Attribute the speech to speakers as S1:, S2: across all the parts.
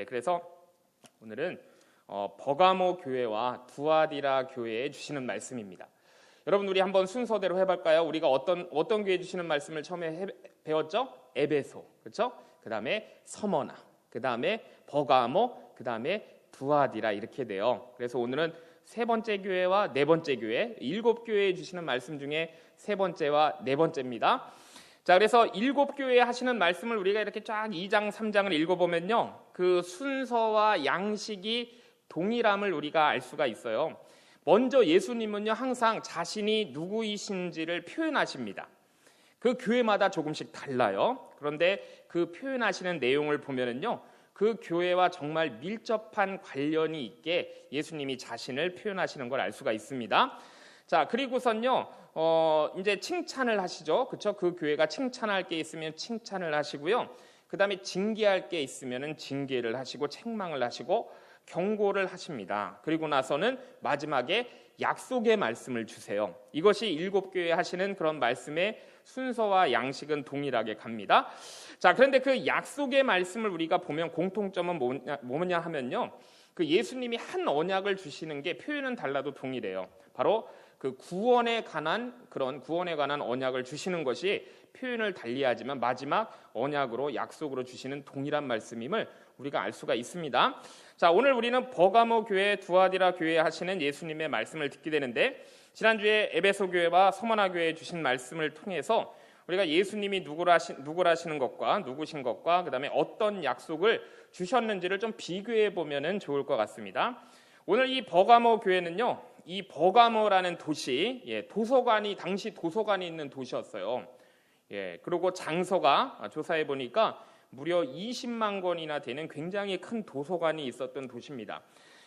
S1: 그래서 오늘은 버가모 교회와 두아디라 교회에 주시는 말씀입니다. 여러분, 우리 한번 순서대로 해볼까요? 우리가 어떤 교회에 주시는 말씀을 처음에 배웠죠? 에베소, 그렇죠? 그 다음에 서머나, 그 다음에 버가모, 그 다음에 두아디라, 이렇게 돼요. 그래서 오늘은 세 번째 교회와 네 번째 교회, 7교회에 주시는 말씀 중에 세 번째와 네 번째입니다. 자, 그래서 7교회에 하시는 말씀을 우리가 이렇게 쫙 2장, 3장을 읽어보면요, 그 순서와 양식이 동일함을 우리가 알 수가 있어요. 먼저 예수님은요, 항상 자신이 누구이신지를 표현하십니다. 그 교회마다 조금씩 달라요. 그런데 그 표현하시는 내용을 보면은요, 그 교회와 정말 밀접한 관련이 있게 예수님이 자신을 표현하시는 걸 알 수가 있습니다. 자, 그리고선요, 이제 칭찬을 하시죠. 그렇죠? 그 교회가 칭찬할 게 있으면 칭찬을 하시고요. 그 다음에 징계할 게 있으면 징계를 하시고 책망을 하시고 경고를 하십니다. 그리고 나서는 마지막에 약속의 말씀을 주세요. 이것이 7교회 하시는 그런 말씀의 순서와 양식은 동일하게 갑니다. 자, 그런데 그 약속의 말씀을 우리가 보면 공통점은 뭐냐 하면요, 그 예수님이 한 언약을 주시는 게 표현은 달라도 동일해요. 바로 그 구원에 관한 언약을 주시는 것이 표현을 달리하지만 마지막 언약으로, 약속으로 주시는 동일한 말씀임을 우리가 알 수가 있습니다. 자, 오늘 우리는 버가모 교회, 두아디라 교회에 하시는 예수님의 말씀을 듣게 되는데, 지난주에 에베소 교회와 서머나 교회에 주신 말씀을 통해서 우리가 예수님이 누구라시는 것과 누구신 것과 그 다음에 어떤 약속을 주셨는지를 좀 비교해 보면 좋을 것 같습니다. 오늘 이 버가모 교회는요, 이 버가모라는 도시, 당시 도서관이 있는 도시였어요. 그리고 장서가 조사해 보니까 무려 20만 권이나 되는 굉장히 큰 도서관이 있었던 도시입니다.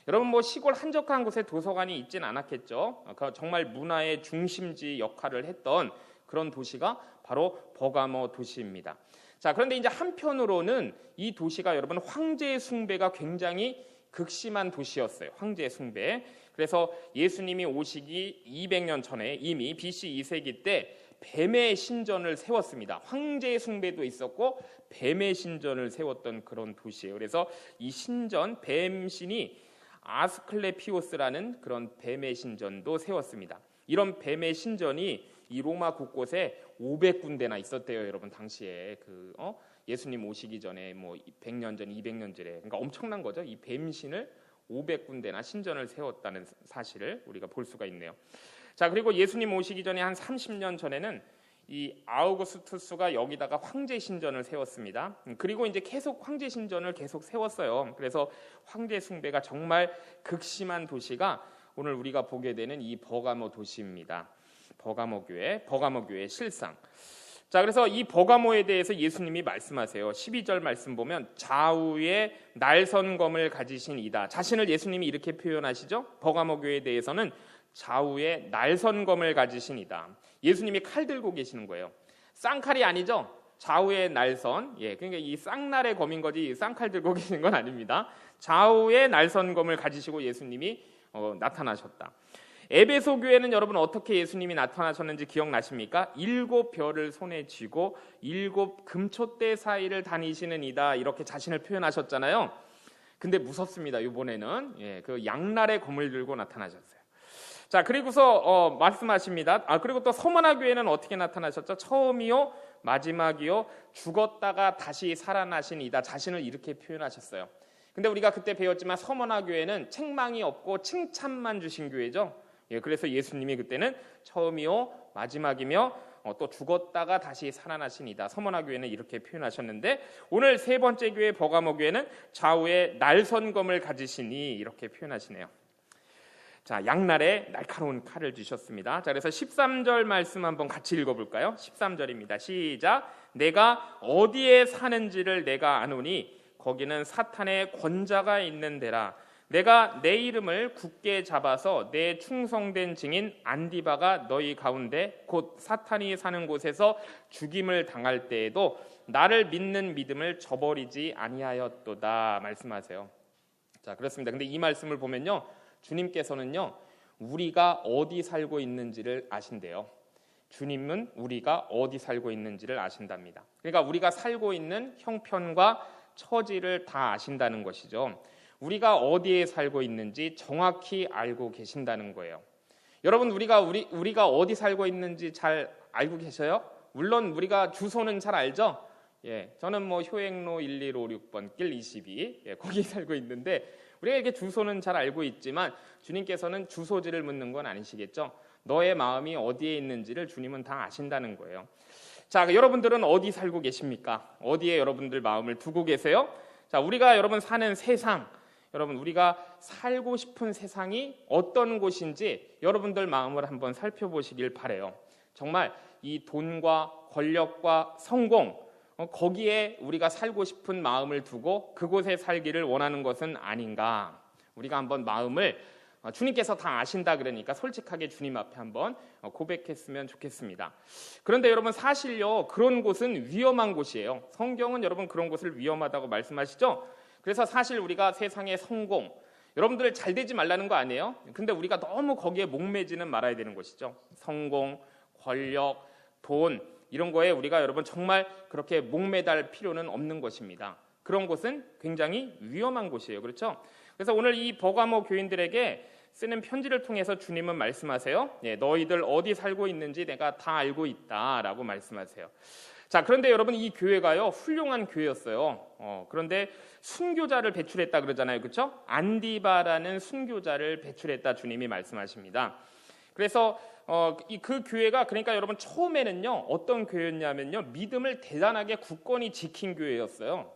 S1: 여러분, 시골 한적한 곳에 도서관이 있진 않았겠죠. 정말 문화의 중심지 역할을 했던 그런 도시가 바로 버가모 도시입니다. 자, 그런데 이제 한편으로는 이 도시가 여러분 황제 숭배가 굉장히 극심한 도시였어요. 황제 숭배. 그래서 예수님이 오시기 200년 전에 이미 BC 2세기 때 뱀의 신전을 세웠습니다. 황제 숭배도 있었고 뱀의 신전을 세웠던 그런 도시예요. 그래서 이 신전, 뱀신이 아스클레피오스라는 그런 뱀의 신전도 세웠습니다. 이런 뱀의 신전이 이 로마 곳곳에 500군데나 있었대요, 여러분. 당시에 예수님 오시기 전에 100년 전, 200년 전에, 그러니까 엄청난 거죠. 이 뱀신을 500군데나 신전을 세웠다는 사실을 우리가 볼 수가 있네요. 자, 그리고 예수님 오시기 전에 한 30년 전에는 이 아우구스투스가 여기다가 황제 신전을 세웠습니다. 그리고 이제 계속 황제 신전을 계속 세웠어요. 그래서 황제 숭배가 정말 극심한 도시가 오늘 우리가 보게 되는 이 버가모 도시입니다. 버가모 교회의 실상. 자, 그래서 이 버가모에 대해서 예수님이 말씀하세요. 12절 말씀 보면 좌우에 날선검을 가지신 이다. 자신을 예수님이 이렇게 표현하시죠. 버가모 교회에 대해서는 좌우에 날선검을 가지신 이다. 예수님이 칼 들고 계시는 거예요. 쌍칼이 아니죠. 좌우에 날선. 그러니까 이 쌍날의 검인 거지 쌍칼 들고 계신 건 아닙니다. 좌우에 날선검을 가지시고 예수님이 나타나셨다. 에베소 교회는 여러분 어떻게 예수님이 나타나셨는지 기억나십니까? 7별을 손에 쥐고 7 금촛대 사이를 다니시는 이다, 이렇게 자신을 표현하셨잖아요. 근데 무섭습니다. 이번에는 그 양날의 검을 들고 나타나셨어요. 자, 그리고서 말씀하십니다. 그리고 또 서머나 교회는 어떻게 나타나셨죠? 처음이요 마지막이요 죽었다가 다시 살아나신 이다, 자신을 이렇게 표현하셨어요. 근데 우리가 그때 배웠지만 서머나 교회는 책망이 없고 칭찬만 주신 교회죠. 그래서 예수님이 그때는 처음이요 마지막이며 또 죽었다가 다시 살아나신 이다, 서머나 교회는 이렇게 표현하셨는데, 오늘 세 번째 교회 버가모 교회는 좌우에 날선검을 가지시니 이렇게 표현하시네요. 자, 양날에 날카로운 칼을 주셨습니다. 자, 그래서 13절 말씀 한번 같이 읽어볼까요? 13절입니다. 시작. 내가 어디에 사는지를 내가 아노니 거기는 사탄의 권자가 있는 데라. 내가 내 이름을 굳게 잡아서 내 충성된 증인 안디바가 너희 가운데 곧 사탄이 사는 곳에서 죽임을 당할 때에도 나를 믿는 믿음을 저버리지 아니하였도다, 말씀하세요. 자, 그렇습니다. 근데 이 말씀을 보면요, 주님께서는요, 우리가 어디 살고 있는지를 아신대요. 주님은 우리가 어디 살고 있는지를 아신답니다. 그러니까 우리가 살고 있는 형편과 처지를 다 아신다는 것이죠. 우리가 어디에 살고 있는지 정확히 알고 계신다는 거예요. 여러분, 우리가 어디 살고 있는지 잘 알고 계셔요? 물론 우리가 주소는 잘 알죠? 예, 저는 뭐 효행로 1156번 길 22, 거기 살고 있는데 우리가 이렇게 주소는 잘 알고 있지만 주님께서는 주소지를 묻는 건 아니시겠죠? 너의 마음이 어디에 있는지를 주님은 다 아신다는 거예요. 자, 여러분들은 어디 살고 계십니까? 어디에 여러분들 마음을 두고 계세요? 자, 우리가 여러분 사는 세상, 여러분 우리가 살고 싶은 세상이 어떤 곳인지 여러분들 마음을 한번 살펴보시길 바래요. 정말 이 돈과 권력과 성공, 거기에 우리가 살고 싶은 마음을 두고 그곳에 살기를 원하는 것은 아닌가. 우리가 한번 마음을, 주님께서 다 아신다 그러니까 솔직하게 주님 앞에 한번 고백했으면 좋겠습니다. 그런데 여러분, 사실요, 그런 곳은 위험한 곳이에요. 성경은 여러분 그런 곳을 위험하다고 말씀하시죠. 그래서 사실 우리가 세상의 성공, 여러분들 잘 되지 말라는 거 아니에요? 근데 우리가 너무 거기에 목매지는 말아야 되는 것이죠. 성공, 권력, 돈, 이런 거에 우리가 여러분 정말 그렇게 목매달 필요는 없는 것입니다. 그런 곳은 굉장히 위험한 곳이에요. 그렇죠? 그래서 오늘 이 버가모 교인들에게 쓰는 편지를 통해서 주님은 말씀하세요. 너희들 어디 살고 있는지 내가 다 알고 있다라고 말씀하세요. 자, 그런데 여러분 이 교회가요, 훌륭한 교회였어요. 그런데 순교자를 배출했다 그러잖아요. 그렇죠? 안디바라는 순교자를 배출했다 주님이 말씀하십니다. 그래서 그 교회가, 그러니까 여러분 처음에는요, 어떤 교회였냐면요, 믿음을 대단하게 굳건히 지킨 교회였어요.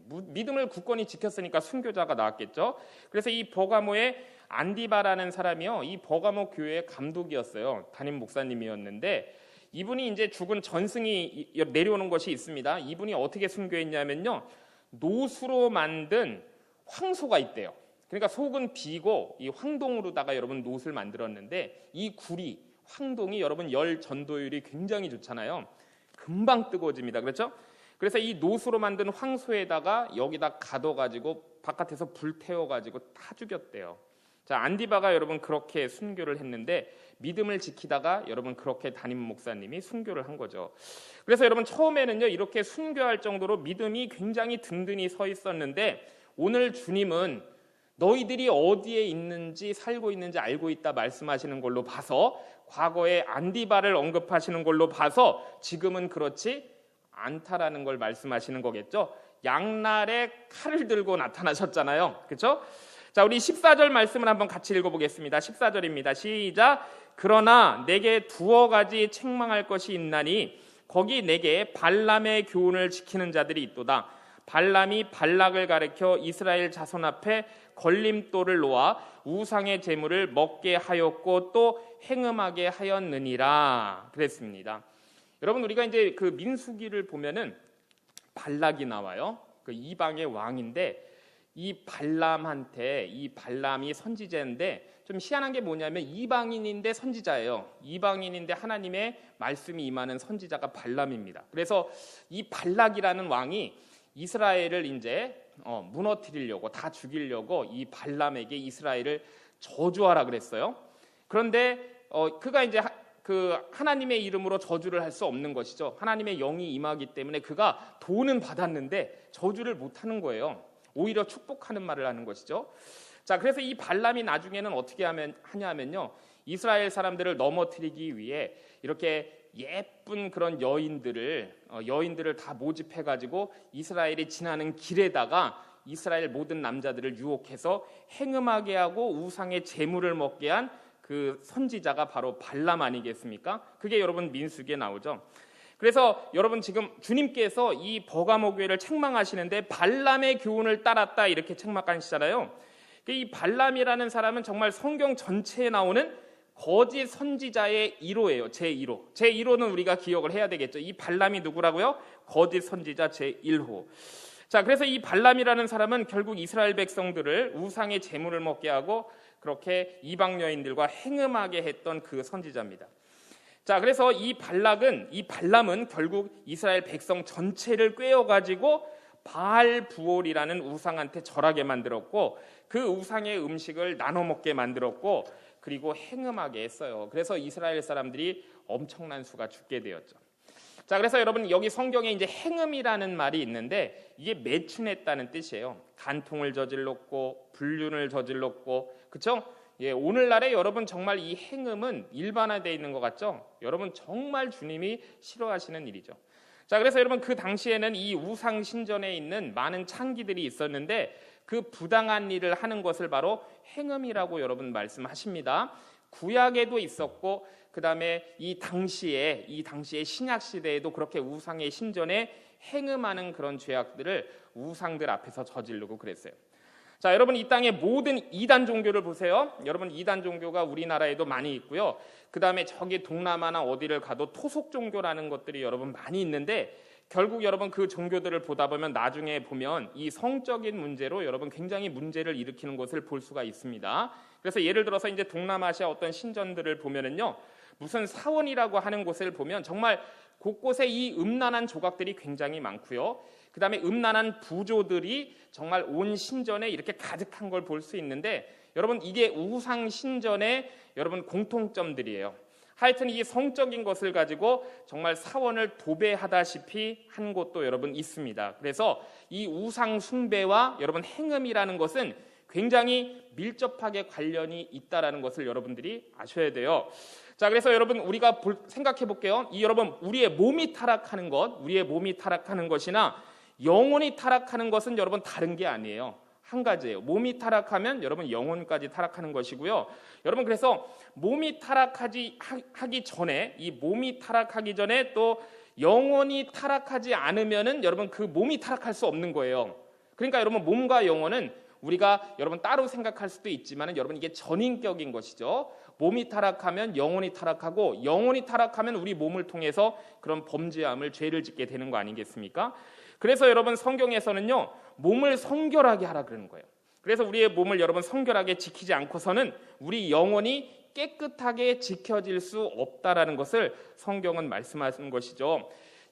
S1: 믿음을 굳건히 지켰으니까 순교자가 나왔겠죠. 그래서 이 버가모의 안디바라는 사람이요, 이 버가모 교회의 감독이었어요. 담임 목사님이었는데 이분이 이제 죽은 전승이 내려오는 것이 있습니다. 이분이 어떻게 순교했냐면요, 노수로 만든 황소가 있대요. 그러니까 속은 비고 이 황동으로다가 여러분 노를 만들었는데 이 구리 황동이 여러분 열 전도율이 굉장히 좋잖아요. 금방 뜨거워집니다. 그렇죠? 그래서 이 노수로 만든 황소에다가 여기다 가둬가지고 바깥에서 불 태워가지고 다 죽였대요. 자, 안디바가 여러분 그렇게 순교를 했는데 믿음을 지키다가 여러분 그렇게 담임 목사님이 순교를 한 거죠. 그래서 여러분 처음에는요, 이렇게 순교할 정도로 믿음이 굉장히 든든히 서 있었는데 오늘 주님은 너희들이 어디에 있는지 살고 있는지 알고 있다 말씀하시는 걸로 봐서, 과거에 안디바를 언급하시는 걸로 봐서 지금은 그렇지 않다라는 걸 말씀하시는 거겠죠. 양날에 칼을 들고 나타나셨잖아요. 그렇죠? 자, 우리 14절 말씀을 한번 같이 읽어보겠습니다. 14절입니다. 시작. 그러나 내게 두어 가지 책망할 것이 있나니 거기 내게 발람의 교훈을 지키는 자들이 있도다. 발람이 발락을 가리켜 이스라엘 자손 앞에 걸림돌을 놓아 우상의 제물을 먹게 하였고 또 행음하게 하였느니라 그랬습니다. 여러분, 우리가 이제 그 민수기를 보면은 발락이 나와요. 그 이방의 왕인데 이 발람이 선지자인데 좀 희한한 게 뭐냐면 이방인인데 선지자예요. 이방인인데 하나님의 말씀이 임하는 선지자가 발람입니다. 그래서 이 발락이라는 왕이 이스라엘을 이제 무너뜨리려고, 다 죽이려고 이 발람에게 이스라엘을 저주하라 그랬어요. 그런데 그가 이제 그 하나님의 이름으로 저주를 할 수 없는 것이죠. 하나님의 영이 임하기 때문에 그가 돈은 받았는데 저주를 못 하는 거예요. 오히려 축복하는 말을 하는 것이죠. 자, 그래서 이 발람이 나중에는 어떻게 하냐면요, 이스라엘 사람들을 넘어뜨리기 위해 이렇게 예쁜 그런 여인들을 다 모집해가지고 이스라엘이 지나는 길에다가 이스라엘 모든 남자들을 유혹해서 행음하게 하고 우상의 제물을 먹게 한 그 선지자가 바로 발람 아니겠습니까? 그게 여러분 민수기에 나오죠. 그래서 여러분 지금 주님께서 이 버가모 교회를 책망하시는데 발람의 교훈을 따랐다 이렇게 책망하시잖아요. 이 발람이라는 사람은 정말 성경 전체에 나오는 거짓 선지자의 1호예요. 제1호. 제1호는 우리가 기억을 해야 되겠죠. 이 발람이 누구라고요? 거짓 선지자 제1호. 자, 그래서 이 발람이라는 사람은 결국 이스라엘 백성들을 우상의 제물을 먹게 하고 그렇게 이방 여인들과 행음하게 했던 그 선지자입니다. 자, 그래서 이 발람은 결국 이스라엘 백성 전체를 꿰어가지고 바알 부올이라는 우상한테 절하게 만들었고 그 우상의 음식을 나눠 먹게 만들었고 그리고 행음하게 했어요. 그래서 이스라엘 사람들이 엄청난 수가 죽게 되었죠. 자, 그래서 여러분 여기 성경에 이제 행음이라는 말이 있는데 이게 매춘했다는 뜻이에요. 간통을 저질렀고 불륜을 저질렀고, 그렇죠? 예, 오늘날에 여러분 정말 이 행음은 일반화되어 있는 것 같죠? 여러분 정말 주님이 싫어하시는 일이죠. 자, 그래서 여러분 그 당시에는 이 우상 신전에 있는 많은 창기들이 있었는데 그 부당한 일을 하는 것을 바로 행음이라고 여러분 말씀하십니다. 구약에도 있었고 그 다음에 이 당시에 신약 시대에도 그렇게 우상의 신전에 행음하는 그런 죄악들을 우상들 앞에서 저지르고 그랬어요. 자, 여러분 이 땅의 모든 이단 종교를 보세요. 여러분 이단 종교가 우리나라에도 많이 있고요. 그 다음에 저기 동남아나 어디를 가도 토속 종교라는 것들이 여러분 많이 있는데 결국 여러분 그 종교들을 보다 보면 나중에 보면 이 성적인 문제로 여러분 굉장히 문제를 일으키는 것을 볼 수가 있습니다. 그래서 예를 들어서 이제 동남아시아 어떤 신전들을 보면은요, 무슨 사원이라고 하는 곳을 보면 정말 곳곳에 이 음란한 조각들이 굉장히 많고요. 그 다음에 음란한 부조들이 정말 온 신전에 이렇게 가득한 걸 볼 수 있는데 여러분 이게 우상 신전의 여러분 공통점들이에요. 하여튼 이 성적인 것을 가지고 정말 사원을 도배하다시피 한 곳도 여러분 있습니다. 그래서 이 우상 숭배와 여러분 행음이라는 것은 굉장히 밀접하게 관련이 있다라는 것을 여러분들이 아셔야 돼요. 자, 그래서 여러분 우리가 생각해 볼게요. 여러분 우리의 몸이 타락하는 것이나 영혼이 타락하는 것은 여러분 다른 게 아니에요. 한 가지예요. 몸이 타락하면 여러분 영혼까지 타락하는 것이고요. 여러분 그래서 몸이 타락하기 전에 이 몸이 타락하기 전에 또 영혼이 타락하지 않으면은 여러분 그 몸이 타락할 수 없는 거예요. 그러니까 여러분 몸과 영혼은 우리가 여러분 따로 생각할 수도 있지만은 여러분 이게 전인격인 것이죠. 몸이 타락하면 영혼이 타락하고 영혼이 타락하면 우리 몸을 통해서 그런 범죄함을 죄를 짓게 되는 거 아니겠습니까? 그래서 여러분 성경에서는요 몸을 성결하게 하라 그러는 거예요. 그래서 우리의 몸을 여러분 성결하게 지키지 않고서는 우리 영혼이 깨끗하게 지켜질 수 없다라는 것을 성경은 말씀하시는 것이죠.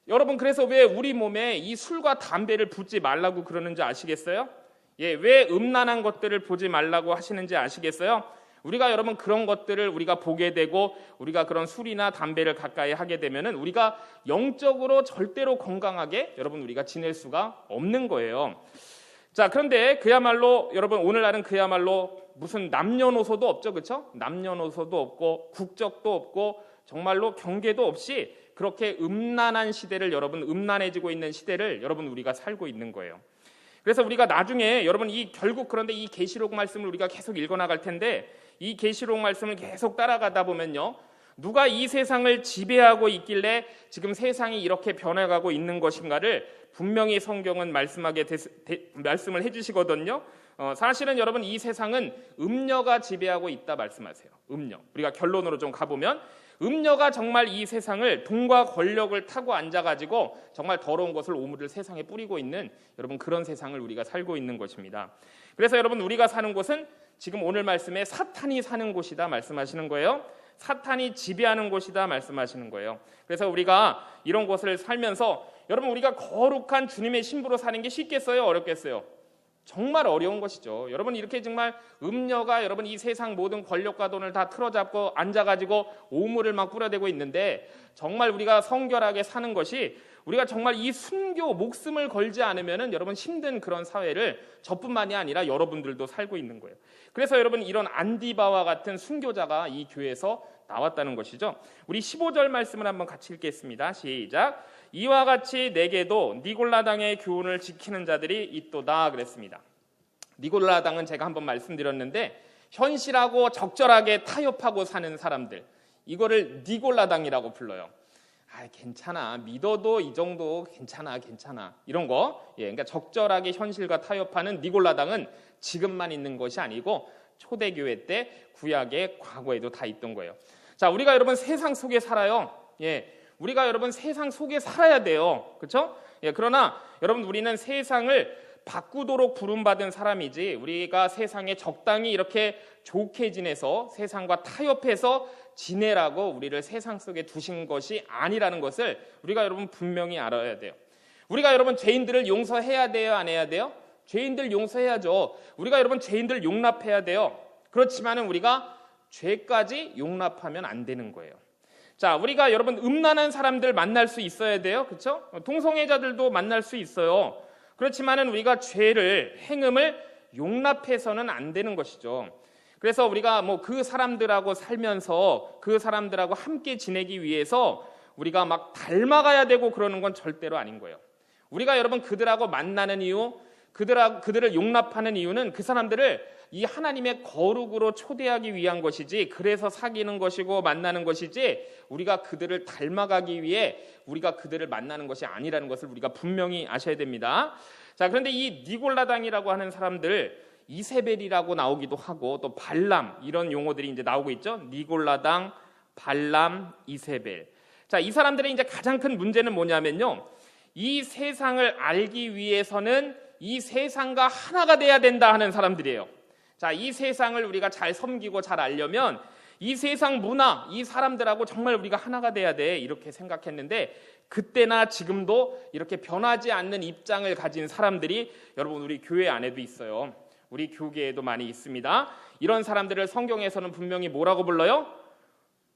S1: 여러분 그래서 왜 우리 몸에 이 술과 담배를 붓지 말라고 그러는지 아시겠어요? 예, 왜 음란한 것들을 보지 말라고 하시는지 아시겠어요? 우리가 여러분 그런 것들을 우리가 보게 되고 우리가 그런 술이나 담배를 가까이 하게 되면은 우리가 영적으로 절대로 건강하게 여러분 우리가 지낼 수가 없는 거예요. 자, 그런데 그야말로 여러분 오늘날은 그야말로 무슨 남녀노소도 없죠, 그렇죠? 남녀노소도 없고 국적도 없고 정말로 경계도 없이 그렇게 음란한 시대를 여러분 음란해지고 있는 시대를 여러분 우리가 살고 있는 거예요. 그래서 우리가 나중에 여러분 결국 그런데 이 계시록 말씀을 우리가 계속 읽어나갈 텐데 이 계시록 말씀을 계속 따라가다 보면요, 누가 이 세상을 지배하고 있길래 지금 세상이 이렇게 변해가고 있는 것인가를 분명히 성경은 말씀을 해주시거든요. 사실은 여러분 이 세상은 음녀가 지배하고 있다 말씀하세요. 음녀. 우리가 결론으로 좀 가보면 음녀가 정말 이 세상을 돈과 권력을 타고 앉아가지고 정말 더러운 것을 오물을 세상에 뿌리고 있는 여러분 그런 세상을 우리가 살고 있는 것입니다. 그래서 여러분 우리가 사는 곳은 지금 오늘 말씀에 사탄이 사는 곳이다 말씀하시는 거예요. 사탄이 지배하는 곳이다 말씀하시는 거예요. 그래서 우리가 이런 곳을 살면서 여러분 우리가 거룩한 주님의 신부로 사는 게 쉽겠어요? 어렵겠어요? 정말 어려운 것이죠. 여러분 이렇게 정말 음녀가 여러분 이 세상 모든 권력과 돈을 다 틀어잡고 앉아가지고 오물을 막 뿌려대고 있는데 정말 우리가 성결하게 사는 것이 우리가 정말 이 순교 목숨을 걸지 않으면은 여러분 힘든 그런 사회를 저뿐만이 아니라 여러분들도 살고 있는 거예요. 그래서 여러분 이런 안디바와 같은 순교자가 이 교회에서 나왔다는 것이죠. 우리 15절 말씀을 한번 같이 읽겠습니다. 시작. 이와 같이 내게도 니골라당의 교훈을 지키는 자들이 있도다 그랬습니다. 니골라당은 제가 한번 말씀드렸는데 현실하고 적절하게 타협하고 사는 사람들, 이거를 니골라당이라고 불러요. 괜찮아, 믿어도 이 정도 괜찮아 이런 거. 그러니까 적절하게 현실과 타협하는 니골라당은 지금만 있는 것이 아니고 초대교회 때 구약의 과거에도 다 있던 거예요. 자, 우리가 여러분 세상 속에 살아요. 우리가 여러분 세상 속에 살아야 돼요. 그렇죠? 그러나 여러분 우리는 세상을 바꾸도록 부름받은 사람이지 우리가 세상에 적당히 이렇게 좋게 지내서 세상과 타협해서 지내라고 우리를 세상 속에 두신 것이 아니라는 것을 우리가 여러분 분명히 알아야 돼요. 우리가 여러분 죄인들을 용서해야 돼요? 안 해야 돼요? 죄인들 용서해야죠. 우리가 여러분 죄인들 용납해야 돼요. 그렇지만은 우리가 죄까지 용납하면 안 되는 거예요. 자, 우리가 여러분 음란한 사람들 만날 수 있어야 돼요. 그렇죠? 동성애자들도 만날 수 있어요. 그렇지만은 우리가 죄를, 행음을 용납해서는 안 되는 것이죠. 그래서 우리가 뭐 그 사람들하고 살면서 그 사람들하고 함께 지내기 위해서 우리가 막 닮아가야 되고 그러는 건 절대로 아닌 거예요. 우리가 여러분 그들하고 만나는 이유, 그들을 용납하는 이유는 그 사람들을 이 하나님의 거룩으로 초대하기 위한 것이지, 그래서 사귀는 것이고 만나는 것이지, 우리가 그들을 닮아가기 위해 우리가 그들을 만나는 것이 아니라는 것을 우리가 분명히 아셔야 됩니다. 자, 그런데 이 니골라당이라고 하는 사람들, 이세벨이라고 나오기도 하고 또 발람, 이런 용어들이 이제 나오고 있죠. 니골라당, 발람, 이세벨. 자, 이 사람들의 이제 가장 큰 문제는 뭐냐면요, 이 세상을 알기 위해서는 이 세상과 하나가 돼야 된다 하는 사람들이에요. 자, 이 세상을 우리가 잘 섬기고 잘 알려면 이 세상 문화, 이 사람들하고 정말 우리가 하나가 돼야 돼, 이렇게 생각했는데, 그때나 지금도 이렇게 변하지 않는 입장을 가진 사람들이 여러분 우리 교회 안에도 있어요. 우리 교계에도 많이 있습니다. 이런 사람들을 성경에서는 분명히 뭐라고 불러요?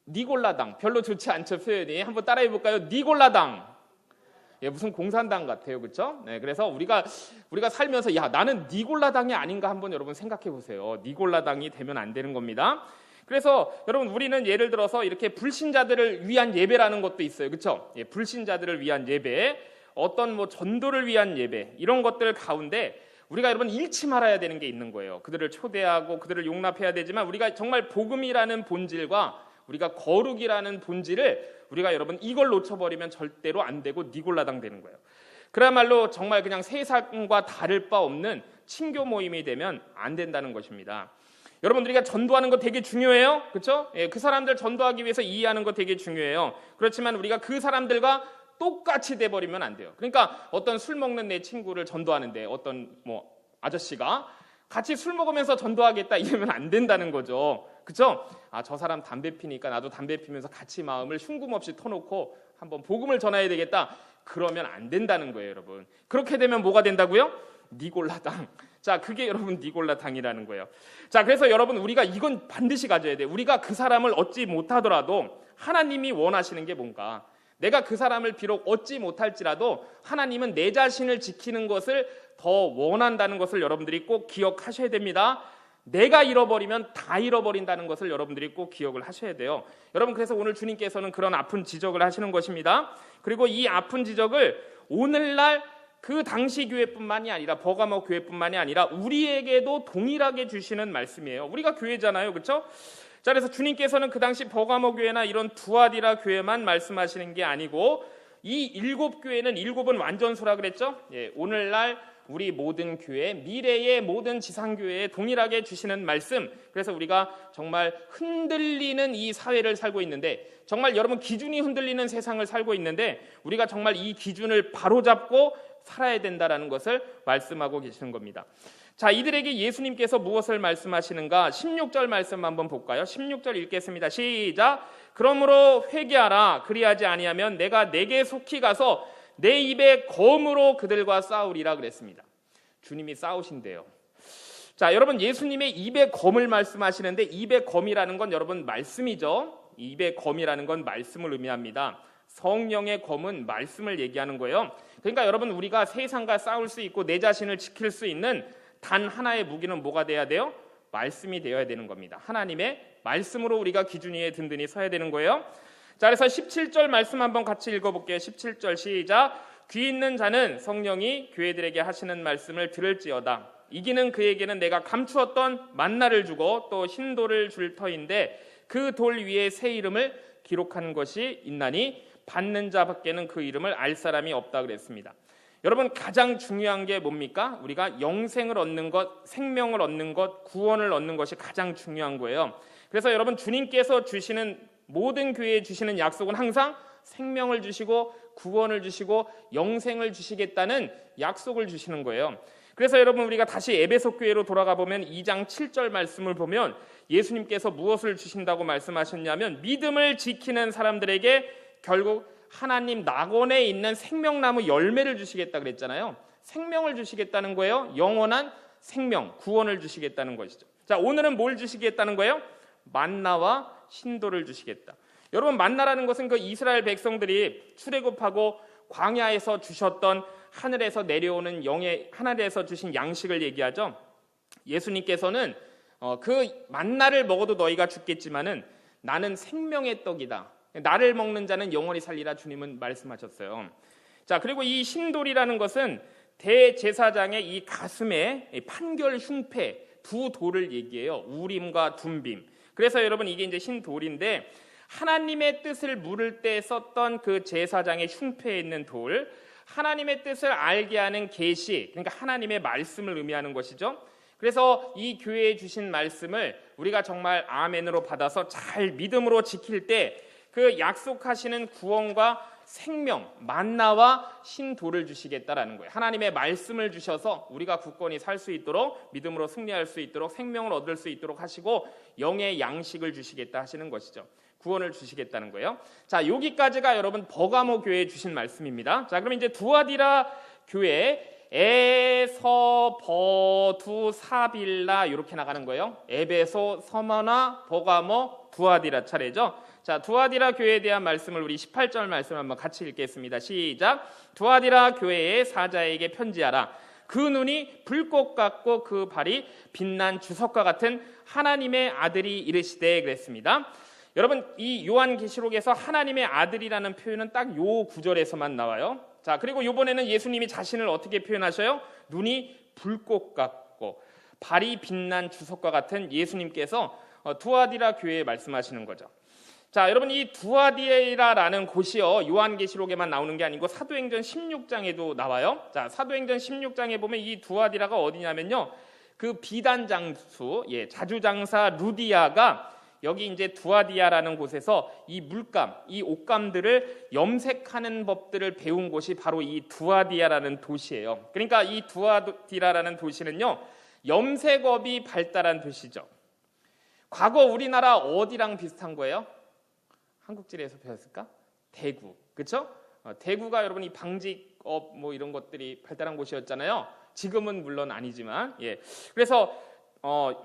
S1: 니골라당. 별로 좋지 않죠, 표현이. 한번 따라해 볼까요? 니골라당. 예, 무슨 공산당 같아요, 그렇죠? 네, 그래서 우리가 살면서 야, 나는 니골라당이 아닌가 한번 여러분 생각해 보세요. 니골라당이 되면 안 되는 겁니다. 그래서 여러분 우리는 예를 들어서 이렇게 불신자들을 위한 예배라는 것도 있어요, 그렇죠? 예, 불신자들을 위한 예배, 어떤 뭐 전도를 위한 예배, 이런 것들 가운데 우리가 여러분 잃지 말아야 되는 게 있는 거예요. 그들을 초대하고 그들을 용납해야 되지만 우리가 정말 복음이라는 본질과 우리가 거룩이라는 본질을 우리가 여러분 이걸 놓쳐버리면 절대로 안 되고 니골라당 되는 거예요. 그야말로 정말 그냥 세상과 다를 바 없는 친교 모임이 되면 안 된다는 것입니다. 여러분 우리가 전도하는 거 되게 중요해요, 그렇죠? 예, 그 사람들 전도하기 위해서 이해하는 거 되게 중요해요. 그렇지만 우리가 그 사람들과 똑같이 돼버리면 안 돼요. 그러니까 어떤 술 먹는 내 친구를 전도하는데 어떤 뭐 아저씨가 같이 술 먹으면서 전도하겠다 이러면 안 된다는 거죠. 그렇죠? 아, 저 사람 담배 피니까 나도 담배 피면서 같이 마음을 흉금없이 터놓고 한번 복음을 전해야 되겠다. 그러면 안 된다는 거예요, 여러분. 그렇게 되면 뭐가 된다고요? 니골라당. 자, 그게 여러분 니골라당이라는 거예요. 자, 그래서 여러분 우리가 이건 반드시 가져야 돼요. 우리가 그 사람을 얻지 못하더라도 하나님이 원하시는 게 뭔가. 내가 그 사람을 비록 얻지 못할지라도 하나님은 내 자신을 지키는 것을 더 원한다는 것을 여러분들이 꼭 기억하셔야 됩니다. 내가 잃어버리면 다 잃어버린다는 것을 여러분들이 꼭 기억을 하셔야 돼요. 여러분 그래서 오늘 주님께서는 그런 아픈 지적을 하시는 것입니다. 그리고 이 아픈 지적을 오늘날 그 당시 교회뿐만이 아니라 버가모 교회뿐만이 아니라 우리에게도 동일하게 주시는 말씀이에요. 우리가 교회잖아요, 그렇죠? 자, 그래서 주님께서는 그 당시 버가모 교회나 이런 두아디라 교회만 말씀하시는 게 아니고 이 7교회는 7은 완전수라 그랬죠? 예, 오늘날 우리 모든 교회, 미래의 모든 지상교회에 동일하게 주시는 말씀. 그래서 우리가 정말 흔들리는 이 사회를 살고 있는데, 정말 여러분 기준이 흔들리는 세상을 살고 있는데 우리가 정말 이 기준을 바로잡고 살아야 된다는 것을 말씀하고 계시는 겁니다. 자, 이들에게 예수님께서 무엇을 말씀하시는가? 16절 말씀 한번 볼까요? 16절 읽겠습니다. 시작. 그러므로 회개하라. 그리하지 아니하면 내가 내게 속히 가서 내 입에 검으로 그들과 싸우리라 그랬습니다. 주님이 싸우신대요. 자, 여러분 예수님의 입에 검을 말씀하시는데 입의 검이라는 건 여러분 말씀이죠. 입의 검이라는 건 말씀을 의미합니다. 성령의 검은 말씀을 얘기하는 거예요. 그러니까 여러분 우리가 세상과 싸울 수 있고 내 자신을 지킬 수 있는 단 하나의 무기는 뭐가 돼야 돼요? 말씀이 되어야 되는 겁니다. 하나님의 말씀으로 우리가 기준 위에 든든히 서야 되는 거예요. 자, 그래서 17절 말씀 한번 같이 읽어볼게요. 17절 시작. 귀 있는 자는 성령이 교회들에게 하시는 말씀을 들을지어다. 이기는 그에게는 내가 감추었던 만나를 주고 또 흰 돌을 줄 터인데 그 돌 위에 새 이름을 기록한 것이 있나니 받는 자밖에는 그 이름을 알 사람이 없다 그랬습니다. 여러분 가장 중요한 게 뭡니까? 우리가 영생을 얻는 것, 생명을 얻는 것, 구원을 얻는 것이 가장 중요한 거예요. 그래서 여러분 주님께서 주시는 모든 교회에 주시는 약속은 항상 생명을 주시고 구원을 주시고 영생을 주시겠다는 약속을 주시는 거예요. 그래서 여러분 우리가 다시 에베소 교회로 돌아가 보면 2장 7절 말씀을 보면 예수님께서 무엇을 주신다고 말씀하셨냐면 믿음을 지키는 사람들에게 결국 하나님 낙원에 있는 생명나무 열매를 주시겠다 그랬잖아요. 생명을 주시겠다는 거예요. 영원한 생명, 구원을 주시겠다는 것이죠. 자, 오늘은 뭘 주시겠다는 거예요? 만나와 신도를 주시겠다. 여러분, 만나라는 것은 그 이스라엘 백성들이 출애굽하고 광야에서 주셨던 하늘에서 내려오는 하늘에서 주신 양식을 얘기하죠. 예수님께서는 그 만나를 먹어도 너희가 죽겠지만은 나는 생명의 떡이다. 나를 먹는 자는 영원히 살리라 주님은 말씀하셨어요. 자, 그리고 이 신돌이라는 것은 대제사장의 이 가슴에 판결 흉패 두 돌을 얘기해요. 우림과 둠빔. 그래서 여러분 이게 이제 신돌인데 하나님의 뜻을 물을 때 썼던 그 제사장의 흉패에 있는 돌, 하나님의 뜻을 알게 하는 계시, 그러니까 하나님의 말씀을 의미하는 것이죠. 그래서 이 교회에 주신 말씀을 우리가 정말 아멘으로 받아서 잘 믿음으로 지킬 때 그 약속하시는 구원과 생명, 만나와 신돌을 주시겠다라는 거예요. 하나님의 말씀을 주셔서 우리가 굳건히 살 수 있도록, 믿음으로 승리할 수 있도록, 생명을 얻을 수 있도록 하시고 영의 양식을 주시겠다 하시는 것이죠. 구원을 주시겠다는 거예요. 자, 여기까지가 여러분 버가모 교회에 주신 말씀입니다. 자, 그럼 이제 두아디라 교회 에서 버두 사빌라 이렇게 나가는 거예요. 에베소, 서머나, 버가모, 두아디라 차례죠. 자, 두아디라 교회에 대한 말씀을 우리 18절 말씀 한번 같이 읽겠습니다. 시작. 두아디라 교회의 사자에게 편지하라. 그 눈이 불꽃 같고 그 발이 빛난 주석과 같은 하나님의 아들이 이르시되 그랬습니다. 여러분, 이 요한계시록에서 하나님의 아들이라는 표현은 딱 요 구절에서만 나와요. 자, 그리고 이번에는 예수님이 자신을 어떻게 표현하셔요? 눈이 불꽃 같고 발이 빛난 주석과 같은 예수님께서 두아디라 교회에 말씀하시는 거죠. 자, 여러분, 이 두아디라라는 곳이요, 요한계시록에만 나오는 게 아니고 사도행전 16장에도 나와요. 자, 사도행전 16장에 보면 이 두아디라가 어디냐면요, 그 비단 장수, 자주장사 루디아가 여기 이제 두아디아라는 곳에서 이 물감, 이 옷감들을 염색하는 법들을 배운 곳이 바로 이 두아디아라는 도시예요. 그러니까 이 두아디라라는 도시는요, 염색업이 발달한 도시죠. 과거 우리나라 어디랑 비슷한 거예요? 한국지리에서 배웠을까? 대구, 그렇죠? 대구가 여러분 이 방직업 뭐 이런 것들이 발달한 곳이었잖아요. 지금은 물론 아니지만, 그래서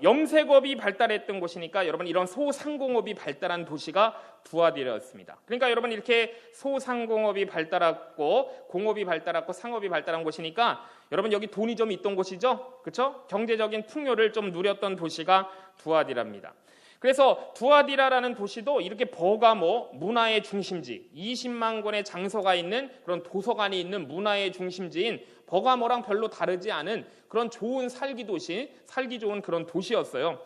S1: 염색업이 발달했던 곳이니까 여러분 이런 소상공업이 발달한 도시가 두아디라였습니다. 그러니까 여러분 이렇게 소상공업이 발달했고 공업이 발달했고 상업이 발달한 곳이니까 여러분 여기 돈이 좀 있던 곳이죠, 그렇죠? 경제적인 풍요를 좀 누렸던 도시가 두아디라입니다. 그래서 두아디라라는 도시도 이렇게 버가모, 문화의 중심지, 20만 권의 장소가 있는 그런 도서관이 있는 문화의 중심지인 버가모랑 별로 다르지 않은 그런 좋은 살기 좋은 그런 도시였어요.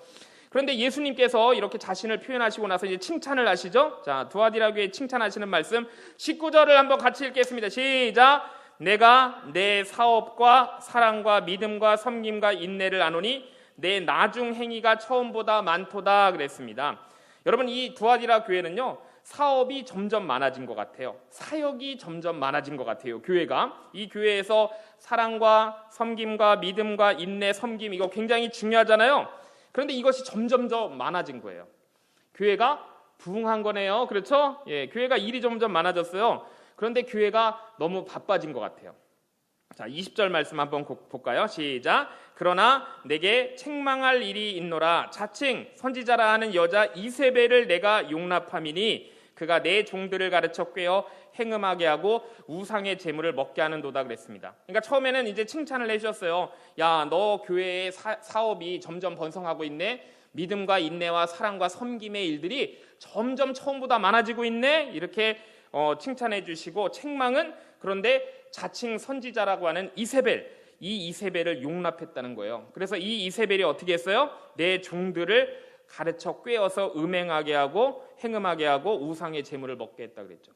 S1: 그런데 예수님께서 이렇게 자신을 표현하시고 나서 이제 칭찬을 하시죠. 자, 두아디라 교회 칭찬하시는 말씀 19절을 한번 같이 읽겠습니다. 시작. 내가 내 사업과 사랑과 믿음과 섬김과 인내를 아노니 내 나중 행위가 처음보다 많도다 그랬습니다. 여러분, 이 두아디라 교회는요, 사업이 점점 많아진 것 같아요. 사역이 점점 많아진 것 같아요. 교회가 이 교회에서 사랑과 섬김과 믿음과 인내, 섬김 이거 굉장히 중요하잖아요. 그런데 이것이 점점 더 많아진 거예요. 교회가 부흥한 거네요. 그렇죠? 교회가 일이 점점 많아졌어요. 그런데 교회가 너무 바빠진 것 같아요. 자, 20절 말씀 한번 볼까요? 시작. 그러나 내게 책망할 일이 있노라. 자칭 선지자라 하는 여자 이세벨을 내가 용납함이니 그가 내 종들을 가르쳐 꿰어 행음하게 하고 우상의 재물을 먹게 하는도다 그랬습니다. 그러니까 처음에는 이제 칭찬을 해주셨어요. 야, 너 교회의 사업이 점점 번성하고 있네. 믿음과 인내와 사랑과 섬김의 일들이 점점 처음보다 많아지고 있네. 이렇게 칭찬해 주시고, 책망은 그런데 자칭 선지자라고 하는 이세벨, 이 이세벨을 용납했다는 거예요. 그래서 이 이세벨이 어떻게 했어요? 내 종들을 가르쳐 꿰어서 음행하게 하고 행음하게 하고 우상의 재물을 먹게 했다 그랬죠.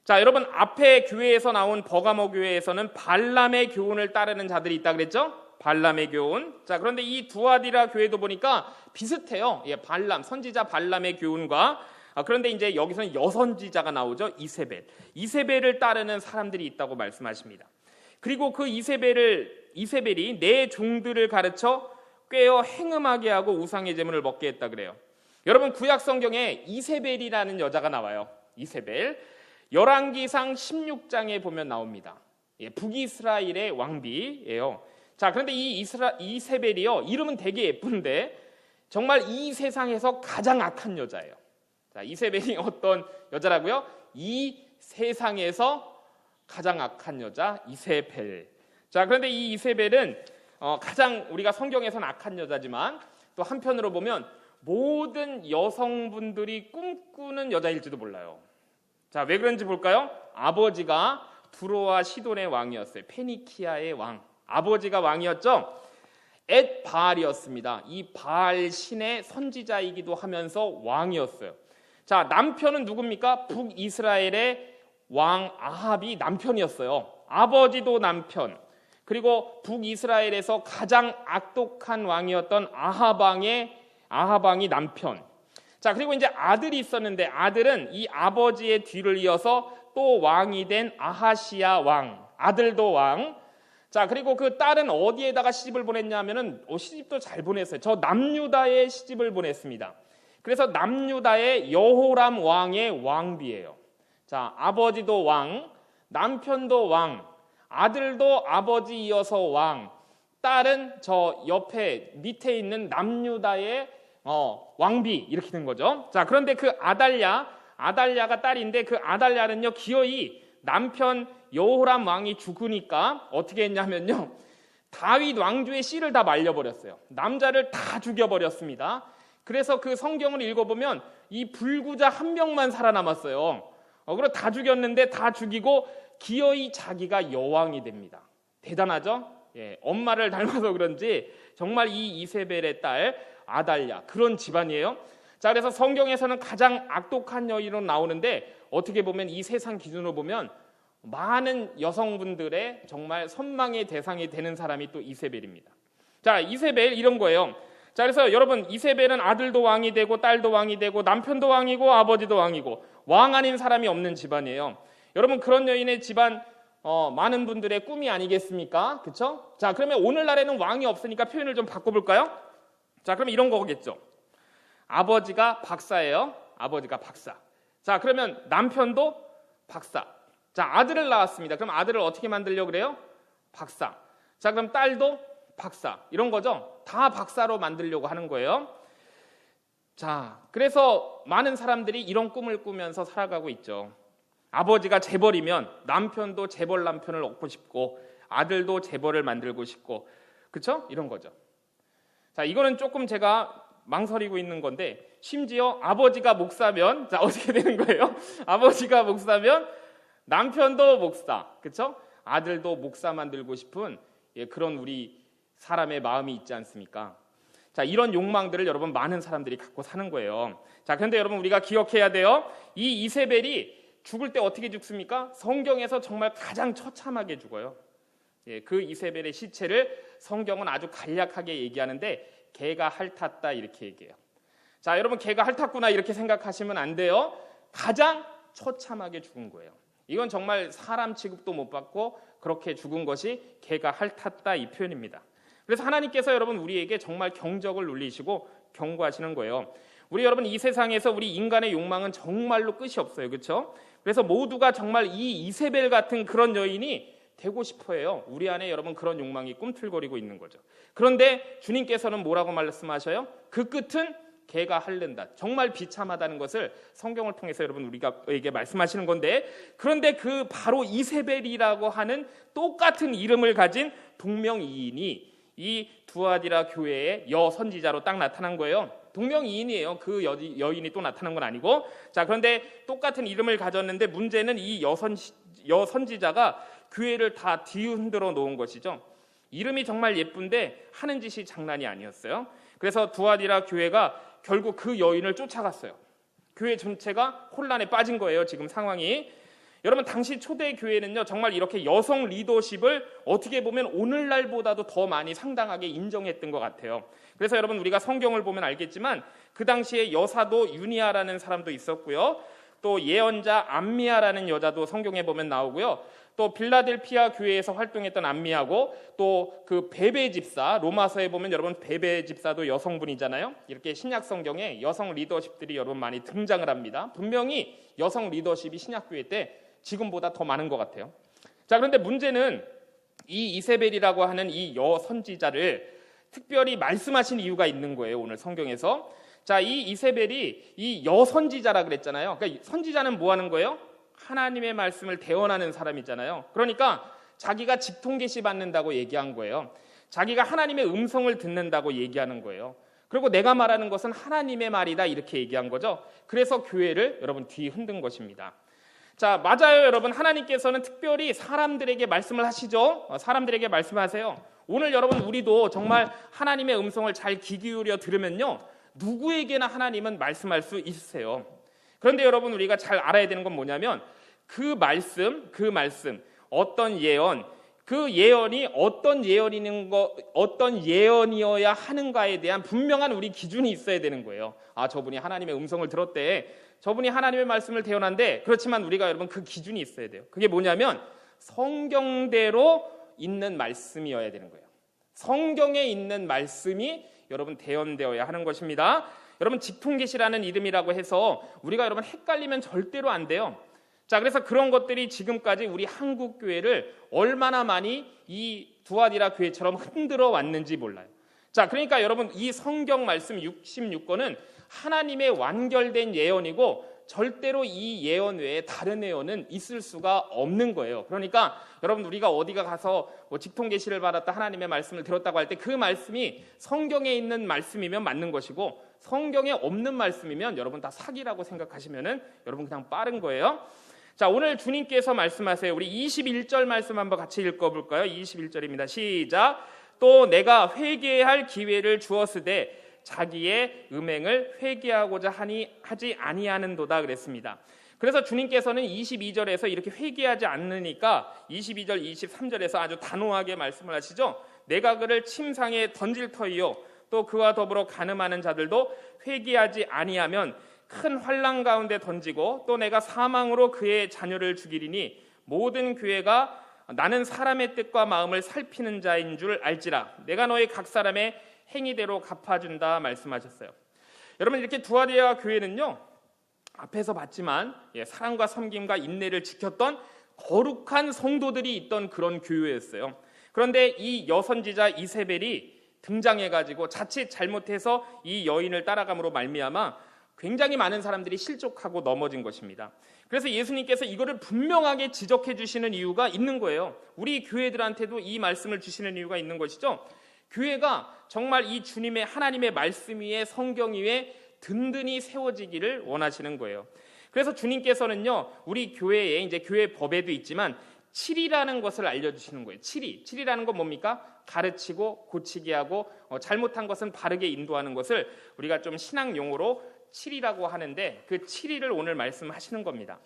S1: 자, 여러분, 앞에 교회에서 나온 버가모 교회에서는 발람의 교훈을 따르는 자들이 있다 그랬죠? 발람의 교훈. 자, 그런데 이 두아디라 교회도 보니까 비슷해요. 발람, 선지자 발람의 교훈과 그런데 이제 여기서는 여선지자가 나오죠. 이세벨을 따르는 사람들이 있다고 말씀하십니다. 그리고 그 이세벨이 내 종들을 가르쳐 꿰어 행음하게 하고 우상의 제물을 먹게 했다 그래요. 여러분, 구약 성경에 이세벨이라는 여자가 나와요. 이세벨. 열왕기상 16장에 보면 나옵니다. 북이스라엘의 왕비예요. 자, 그런데 이 이세벨이요, 이름은 되게 예쁜데 정말 이 세상에서 가장 악한 여자예요. 자, 이세벨이 어떤 여자라고요? 이 세상에서 가장 악한 여자 이세벨. 자, 그런데 이 이세벨은 가장 우리가 성경에서는 악한 여자지만 또 한편으로 보면 모든 여성분들이 꿈꾸는 여자일지도 몰라요. 자, 왜 그런지 볼까요? 아버지가 두로와 시돈의 왕이었어요. 페니키아의 왕. 아버지가 왕이었죠. 엣바알이었습니다. 이 바알 신의 선지자이기도 하면서 왕이었어요. 자, 남편은 누굽니까? 북이스라엘의 왕 아합이 남편이었어요. 아버지도 남편. 그리고 북이스라엘에서 가장 악독한 왕이었던 아합왕이 남편. 자, 그리고 이제 아들이 있었는데 아들은 이 아버지의 뒤를 이어서 또 왕이 된 아하시야 왕. 아들도 왕. 자, 그리고 그 딸은 어디에다가 시집을 보냈냐면은 시집도 잘 보냈어요. 저 남유다에 시집을 보냈습니다. 그래서 남유다의 여호람 왕의 왕비예요. 자, 아버지도 왕, 남편도 왕, 아들도 아버지 이어서 왕, 딸은 저 옆에 밑에 있는 남유다의 왕비 이렇게 된 거죠. 자, 그런데 그 아달랴가 딸인데 그 아달랴는요 기어이 남편 여호람 왕이 죽으니까 어떻게 했냐면요 다윗 왕조의 씨를 다 말려버렸어요. 남자를 다 죽여버렸습니다. 그래서 그 성경을 읽어보면 이 불구자 한 명만 살아남았어요. 그리고 다 죽였는데 다 죽이고 기어이 자기가 여왕이 됩니다. 대단하죠? 예, 엄마를 닮아서 그런지 정말 이 이세벨의 딸 아달랴 그런 집안이에요. 자, 그래서 성경에서는 가장 악독한 여인으로 나오는데 어떻게 보면 이 세상 기준으로 보면 많은 여성분들의 정말 선망의 대상이 되는 사람이 또 이세벨입니다. 자, 이세벨 이런 거예요. 자, 그래서 여러분 이세벨은 아들도 왕이 되고 딸도 왕이 되고 남편도 왕이고 아버지도 왕이고 왕 아닌 사람이 없는 집안이에요. 여러분 그런 여인의 집안 많은 분들의 꿈이 아니겠습니까? 그렇죠? 자, 그러면 오늘날에는 왕이 없으니까 표현을 좀 바꿔볼까요? 자, 그러면 이런 거겠죠. 아버지가 박사예요. 아버지가 박사. 자, 그러면 남편도 박사. 자, 아들을 낳았습니다. 그럼 아들을 어떻게 만들려고 그래요? 박사. 자, 그럼 딸도 박사. 이런 거죠. 다 박사로 만들려고 하는 거예요. 자, 그래서 많은 사람들이 이런 꿈을 꾸면서 살아가고 있죠. 아버지가 재벌이면 남편도 재벌 남편을 얻고 싶고 아들도 재벌을 만들고 싶고 그렇죠? 이런 거죠. 자, 이거는 조금 제가 망설이고 있는 건데 심지어 아버지가 목사면 자 어떻게 되는 거예요? 아버지가 목사면 남편도 목사, 그렇죠? 아들도 목사 만들고 싶은 그런 우리 사람의 마음이 있지 않습니까? 자, 이런 욕망들을 여러분 많은 사람들이 갖고 사는 거예요. 자, 그런데 여러분 우리가 기억해야 돼요. 이 이세벨이 죽을 때 어떻게 죽습니까? 성경에서 정말 가장 처참하게 죽어요. 그 이세벨의 시체를 성경은 아주 간략하게 얘기하는데 개가 핥았다 이렇게 얘기해요. 자, 여러분 개가 핥았구나 이렇게 생각하시면 안 돼요. 가장 처참하게 죽은 거예요. 이건 정말 사람 취급도 못 받고 그렇게 죽은 것이 개가 핥았다 이 표현입니다. 그래서 하나님께서 여러분 우리에게 정말 경적을 눌리시고 경고하시는 거예요. 우리 여러분 이 세상에서 우리 인간의 욕망은 정말로 끝이 없어요. 그렇죠? 그래서 모두가 정말 이 이세벨 같은 그런 여인이 되고 싶어해요. 우리 안에 여러분 그런 욕망이 꿈틀거리고 있는 거죠. 그런데 주님께서는 뭐라고 말씀하셔요? 그 끝은 개가 핥는다. 정말 비참하다는 것을 성경을 통해서 여러분 우리에게 말씀하시는 건데 그런데 그 바로 이세벨이라고 하는 똑같은 이름을 가진 동명이인이 이 두아디라 교회의 여선지자로 딱 나타난 거예요. 동명이인이에요. 그 여인이 또 나타난 건 아니고. 자, 그런데 똑같은 이름을 가졌는데 문제는 이 여선지자가 교회를 다 뒤흔들어 놓은 것이죠. 이름이 정말 예쁜데 하는 짓이 장난이 아니었어요. 그래서 두아디라 교회가 결국 그 여인을 쫓아갔어요. 교회 전체가 혼란에 빠진 거예요. 지금 상황이. 여러분 당시 초대 교회는요 정말 이렇게 여성 리더십을 어떻게 보면 오늘날보다도 더 많이 상당하게 인정했던 것 같아요. 그래서 여러분 우리가 성경을 보면 알겠지만 그 당시에 여사도 유니아라는 사람도 있었고요. 또 예언자 암미아라는 여자도 성경에 보면 나오고요. 또 빌라델피아 교회에서 활동했던 암미아고 또 그 베베 집사 로마서에 보면 여러분 베베 집사도 여성분이잖아요. 이렇게 신약 성경에 여성 리더십들이 여러분 많이 등장을 합니다. 분명히 여성 리더십이 신약 교회 때 지금보다 더 많은 것 같아요. 자, 그런데 문제는 이 이세벨이라고 하는 이 여선지자를 특별히 말씀하신 이유가 있는 거예요. 오늘 성경에서. 자, 이 이세벨이 이 여선지자라 그랬잖아요. 그러니까 선지자는 뭐 하는 거예요? 하나님의 말씀을 대언하는 사람이잖아요. 그러니까 자기가 직통 계시 받는다고 얘기한 거예요. 자기가 하나님의 음성을 듣는다고 얘기하는 거예요. 그리고 내가 말하는 것은 하나님의 말이다 이렇게 얘기한 거죠. 그래서 교회를 여러분 뒤 흔든 것입니다. 자, 맞아요, 여러분. 하나님께서는 특별히 사람들에게 말씀을 하시죠. 사람들에게 말씀하세요. 오늘 여러분 우리도 정말 하나님의 음성을 잘 귀 기울여 들으면요, 누구에게나 하나님은 말씀할 수 있으세요. 그런데 여러분 우리가 잘 알아야 되는 건 뭐냐면 그 말씀, 어떤 예언, 그 예언이 어떤 예언이어야 하는가에 대한 분명한 우리 기준이 있어야 되는 거예요. 아, 저분이 하나님의 음성을 들었대. 저분이 하나님의 말씀을 대언한데, 그렇지만 우리가 여러분 그 기준이 있어야 돼요. 그게 뭐냐면 성경대로 있는 말씀이어야 되는 거예요. 성경에 있는 말씀이 여러분 대언되어야 하는 것입니다. 여러분 직통계시라는 이름이라고 해서 우리가 여러분 헷갈리면 절대로 안 돼요. 자, 그래서 그런 것들이 지금까지 우리 한국 교회를 얼마나 많이 이 두아디라 교회처럼 흔들어 왔는지 몰라요. 자, 그러니까 여러분 이 성경 말씀 66권은 하나님의 완결된 예언이고 절대로 이 예언 외에 다른 예언은 있을 수가 없는 거예요. 그러니까 여러분 우리가 어디가 가서 뭐 직통계시를 받았다, 하나님의 말씀을 들었다고 할 때 그 말씀이 성경에 있는 말씀이면 맞는 것이고 성경에 없는 말씀이면 여러분 다 사기라고 생각하시면은 여러분 그냥 빠른 거예요. 자, 오늘 주님께서 말씀하세요. 우리 21절 말씀 한번 같이 읽어볼까요? 21절입니다. 시작. 또 내가 회개할 기회를 주었으되 자기의 음행을 회개하고자 하지 아니하는도다 그랬습니다. 그래서 주님께서는 22절에서 이렇게 회개하지 않으니까 22절, 23절에서 아주 단호하게 말씀을 하시죠. 내가 그를 침상에 던질 터이요 또 그와 더불어 간음하는 자들도 회개하지 아니하면 큰 환난 가운데 던지고 또 내가 사망으로 그의 자녀를 죽이리니 모든 교회가 나는 사람의 뜻과 마음을 살피는 자인 줄 알지라. 내가 너희 각 사람의 행위대로 갚아준다 말씀하셨어요. 여러분 이렇게 두아디라 교회는요, 앞에서 봤지만 사랑과 섬김과 인내를 지켰던 거룩한 성도들이 있던 그런 교회였어요. 그런데 이 여선지자 이세벨이 등장해가지고 자칫 잘못해서 이 여인을 따라감으로 말미암아 굉장히 많은 사람들이 실족하고 넘어진 것입니다. 그래서 예수님께서 이거를 분명하게 지적해 주시는 이유가 있는 거예요. 우리 교회들한테도 이 말씀을 주시는 이유가 있는 것이죠. 교회가 정말 이 주님의 하나님의 말씀 위에 성경 위에 든든히 세워지기를 원하시는 거예요. 그래서 주님께서는요, 우리 교회에 이제 교회 법에도 있지만 7이라는 것을 알려주시는 거예요. 7이라는 건 뭡니까? 가르치고 고치게 하고 잘못한 것은 바르게 인도하는 것을 우리가 좀 신앙 용어로 7이라고 하는데 그 7이를 오늘 말씀하시는 겁니다.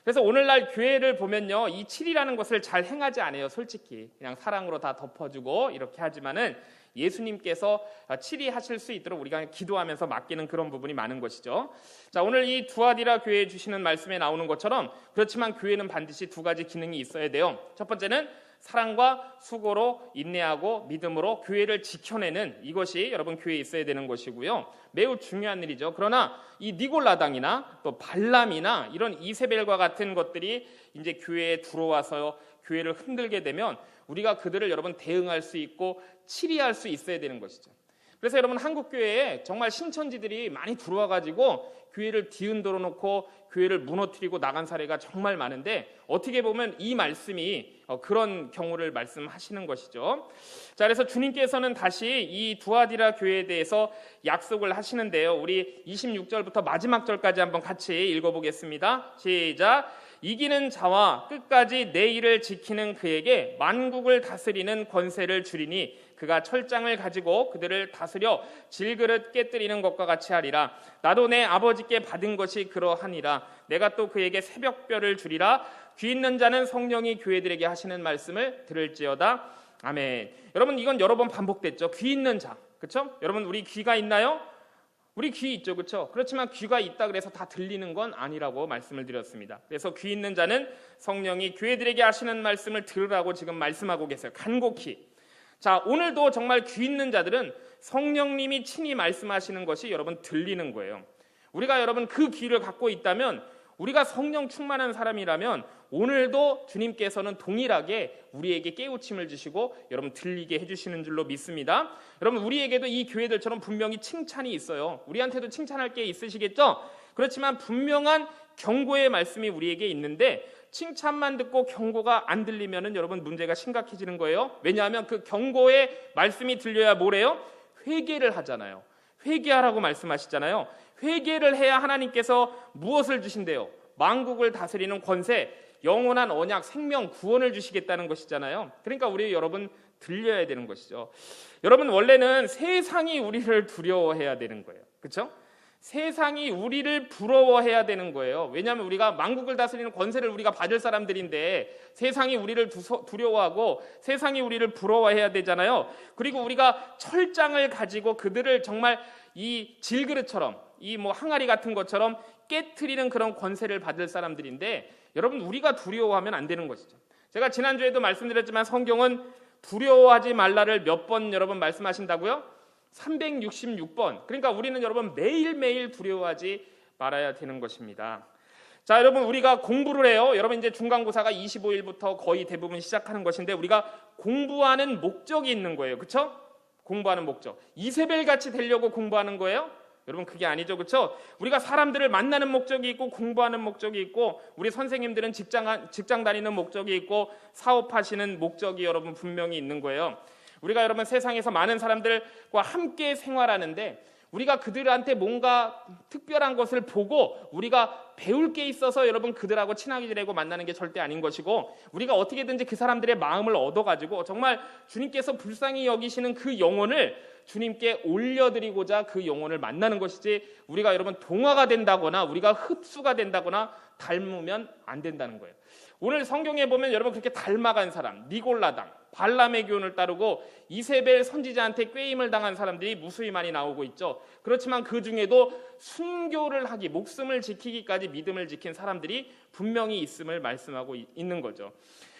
S1: 그래서 오늘날 교회를 보면요, 이 7이라는 것을 잘 행하지 않아요. 솔직히 그냥 사랑으로 다 덮어주고 이렇게 하지만은 예수님께서 7이 하실 수 있도록 우리가 기도하면서 맡기는 그런 부분이 많은 것이죠. 자, 오늘 이 두아디라 교회에 주시는 말씀에 나오는 것처럼 그렇지만 교회는 반드시 두 가지 기능이 있어야 돼요. 첫 번째는 사랑과 수고로 인내하고 믿음으로 교회를 지켜내는 이것이 여러분 교회에 있어야 되는 것이고요. 매우 중요한 일이죠. 그러나 이 니골라당이나 또 발람이나 이런 이세벨과 같은 것들이 이제 교회에 들어와서 교회를 흔들게 되면 우리가 그들을 여러분 대응할 수 있고 치리할 수 있어야 되는 것이죠. 그래서 여러분 한국 교회에 정말 신천지들이 많이 들어와 가지고 교회를 뒤흔들어 놓고 교회를 무너뜨리고 나간 사례가 정말 많은데 어떻게 보면 이 말씀이 그런 경우를 말씀하시는 것이죠. 자, 그래서 주님께서는 다시 이 두아디라 교회에 대해서 약속을 하시는데요. 우리 26절부터 마지막 절까지 한번 같이 읽어보겠습니다. 시작. 이기는 자와 끝까지 내 일을 지키는 그에게 만국을 다스리는 권세를 주리니 그가 철장을 가지고 그들을 다스려 질그릇 깨뜨리는 것과 같이 하리라. 나도 내 아버지께 받은 것이 그러하니라. 내가 또 그에게 새벽별을 주리라. 귀 있는 자는 성령이 교회들에게 하시는 말씀을 들을지어다. 아멘. 여러분 이건 여러 번 반복됐죠. 귀 있는 자, 그렇죠? 여러분 우리 귀가 있나요? 우리 귀 있죠, 그렇죠? 그렇지만 귀가 있다 그래서 다 들리는 건 아니라고 말씀을 드렸습니다. 그래서 귀 있는 자는 성령이 교회들에게 하시는 말씀을 들으라고 지금 말씀하고 계세요. 간곡히. 자, 오늘도 정말 귀 있는 자들은 성령님이 친히 말씀하시는 것이 여러분 들리는 거예요. 우리가 여러분 그 귀를 갖고 있다면 우리가 성령 충만한 사람이라면 오늘도 주님께서는 동일하게 우리에게 깨우침을 주시고 여러분 들리게 해주시는 줄로 믿습니다. 여러분 우리에게도 이 교회들처럼 분명히 칭찬이 있어요. 우리한테도 칭찬할 게 있으시겠죠? 그렇지만 분명한 경고의 말씀이 우리에게 있는데 칭찬만 듣고 경고가 안 들리면은 여러분 문제가 심각해지는 거예요. 왜냐하면 그 경고의 말씀이 들려야 뭐래요? 회개를 하잖아요. 회개하라고 말씀하시잖아요. 회개를 해야 하나님께서 무엇을 주신대요? 만국을 다스리는 권세, 영원한 언약, 생명, 구원을 주시겠다는 것이잖아요. 그러니까 우리 여러분 들려야 되는 것이죠. 여러분 원래는 세상이 우리를 두려워해야 되는 거예요. 그렇죠? 세상이 우리를 부러워해야 되는 거예요. 왜냐하면 우리가 만국을 다스리는 권세를 우리가 받을 사람들인데 세상이 우리를 두려워하고 세상이 우리를 부러워해야 되잖아요. 그리고 우리가 철장을 가지고 그들을 정말 이 질그릇처럼 이 뭐 항아리 같은 것처럼 깨트리는 그런 권세를 받을 사람들인데 여러분 우리가 두려워하면 안 되는 것이죠. 제가 지난주에도 말씀드렸지만 성경은 두려워하지 말라를 몇 번 여러분 말씀하신다고요? 366번. 그러니까 우리는 여러분 매일매일 두려워하지 말아야 되는 것입니다. 자, 여러분 우리가 공부를 해요. 여러분 이제 중간고사가 25일부터 거의 대부분 시작하는 것인데 우리가 공부하는 목적이 있는 거예요. 그렇죠? 공부하는 목적. 이세벨 같이 되려고 공부하는 거예요? 여러분 그게 아니죠. 그렇죠? 우리가 사람들을 만나는 목적이 있고 공부하는 목적이 있고 우리 선생님들은 직장 다니는 목적이 있고 사업하시는 목적이 여러분 분명히 있는 거예요. 우리가 여러분 세상에서 많은 사람들과 함께 생활하는데 우리가 그들한테 뭔가 특별한 것을 보고 우리가 배울 게 있어서 여러분 그들하고 친하게 지내고 만나는 게 절대 아닌 것이고 우리가 어떻게든지 그 사람들의 마음을 얻어가지고 정말 주님께서 불쌍히 여기시는 그 영혼을 주님께 올려드리고자 그 영혼을 만나는 것이지 우리가 여러분 동화가 된다거나 우리가 흡수가 된다거나 닮으면 안 된다는 거예요. 오늘 성경에 보면 여러분 그렇게 닮아간 사람, 니골라당, 발람의 교훈을 따르고 이세벨 선지자한테 꾀임을 당한 사람들이 무수히 많이 나오고 있죠. 그렇지만 그 중에도 순교를 하기, 목숨을 지키기까지 믿음을 지킨 사람들이 분명히 있음을 말씀하고 있는 거죠.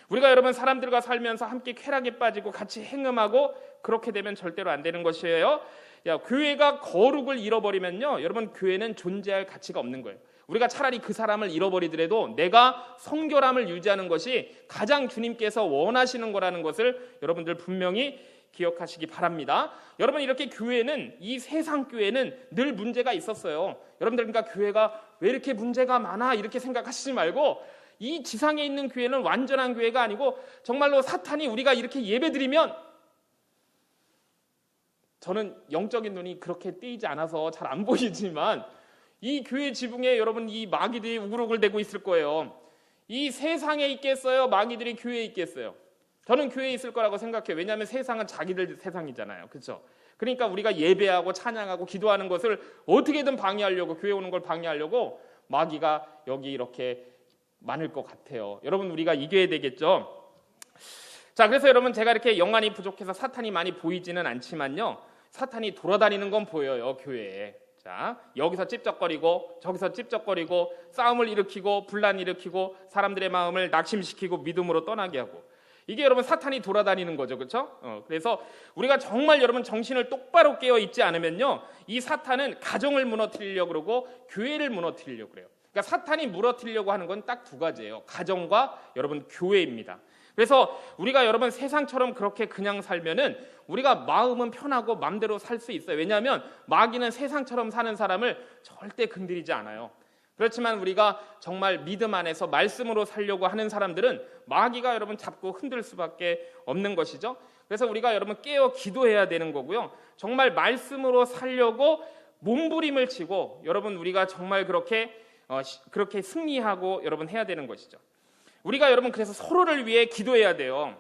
S1: 우리가 여러분 사람들과 살면서 함께 쾌락에 빠지고 같이 행음하고 그렇게 되면 절대로 안 되는 것이에요. 교회가 거룩을 잃어버리면요, 여러분 교회는 존재할 가치가 없는 거예요. 우리가 차라리 그 사람을 잃어버리더라도 내가 성결함을 유지하는 것이 가장 주님께서 원하시는 거라는 것을 여러분들 분명히 기억하시기 바랍니다. 여러분 이렇게 교회는 이 세상 교회는 늘 문제가 있었어요. 여러분들 그러니까 교회가 왜 이렇게 문제가 많아 이렇게 생각하시지 말고 이 지상에 있는 교회는 완전한 교회가 아니고 정말로 사탄이 우리가 이렇게 예배드리면 저는 영적인 눈이 그렇게 띄지 않아서 잘 안 보이지만 이 교회 지붕에 여러분 이 마귀들이 우글우글 대고 있을 거예요. 이 세상에 있겠어요? 마귀들이 교회에 있겠어요? 저는 교회에 있을 거라고 생각해요. 왜냐하면 세상은 자기들 세상이잖아요. 그렇죠? 그러니까 우리가 예배하고 찬양하고 기도하는 것을 어떻게든 방해하려고 교회 오는 걸 방해하려고 마귀가 여기 이렇게 많을 것 같아요. 여러분 우리가 이겨야 되겠죠? 자, 그래서 여러분 제가 이렇게 영안이 부족해서 사탄이 많이 보이지는 않지만요. 사탄이 돌아다니는 건 보여요. 교회에. 자, 여기서 찝쩍거리고 저기서 찝쩍거리고 싸움을 일으키고 분란 일으키고 사람들의 마음을 낙심시키고 믿음으로 떠나게 하고 이게 여러분 사탄이 돌아다니는 거죠. 그렇죠? 그래서 우리가 정말 여러분 정신을 똑바로 깨어 있지 않으면요. 이 사탄은 가정을 무너뜨리려고 그러고 교회를 무너뜨리려고 그래요. 그러니까 사탄이 무너뜨리려고 하는 건 딱 두 가지예요. 가정과 여러분 교회입니다. 그래서 우리가 여러분 세상처럼 그렇게 그냥 살면은 우리가 마음은 편하고 마음대로 살 수 있어요. 왜냐하면 마귀는 세상처럼 사는 사람을 절대 건드리지 않아요. 그렇지만 우리가 정말 믿음 안에서 말씀으로 살려고 하는 사람들은 마귀가 여러분 잡고 흔들 수밖에 없는 것이죠. 그래서 우리가 여러분 깨어 기도해야 되는 거고요. 정말 말씀으로 살려고 몸부림을 치고 여러분 우리가 정말 그렇게 승리하고 여러분 해야 되는 것이죠. 우리가 여러분 그래서 서로를 위해 기도해야 돼요.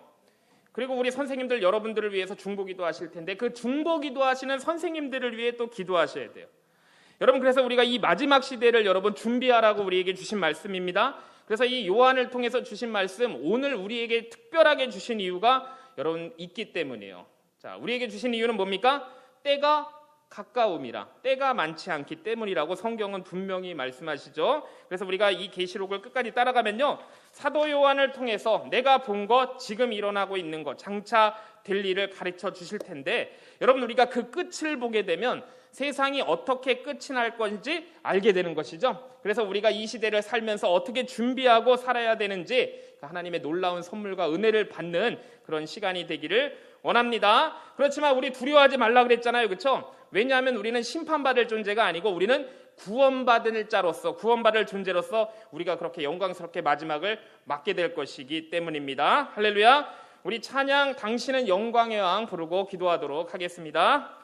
S1: 그리고 우리 선생님들 여러분들을 위해서 중보기도 하실 텐데 그 중보기도 하시는 선생님들을 위해 또 기도하셔야 돼요. 여러분 그래서 우리가 이 마지막 시대를 여러분 준비하라고 우리에게 주신 말씀입니다. 그래서 이 요한을 통해서 주신 말씀 오늘 우리에게 특별하게 주신 이유가 여러분 있기 때문이에요. 자, 우리에게 주신 이유는 뭡니까? 때가 가까움이라 때가 많지 않기 때문이라고 성경은 분명히 말씀하시죠. 그래서 우리가 이 계시록을 끝까지 따라가면요, 사도 요한을 통해서 내가 본 것, 지금 일어나고 있는 것, 장차 될 일을 가르쳐 주실 텐데, 여러분 우리가 그 끝을 보게 되면 세상이 어떻게 끝이 날 건지 알게 되는 것이죠. 그래서 우리가 이 시대를 살면서 어떻게 준비하고 살아야 되는지 하나님의 놀라운 선물과 은혜를 받는 그런 시간이 되기를 원합니다. 그렇지만 우리 두려워하지 말라 그랬잖아요. 그렇죠? 왜냐하면 우리는 심판받을 존재가 아니고 우리는 구원받을 자로서, 구원받을 존재로서 우리가 그렇게 영광스럽게 마지막을 맞게 될 것이기 때문입니다. 할렐루야. 우리 찬양 당신은 영광의 왕 부르고 기도하도록 하겠습니다.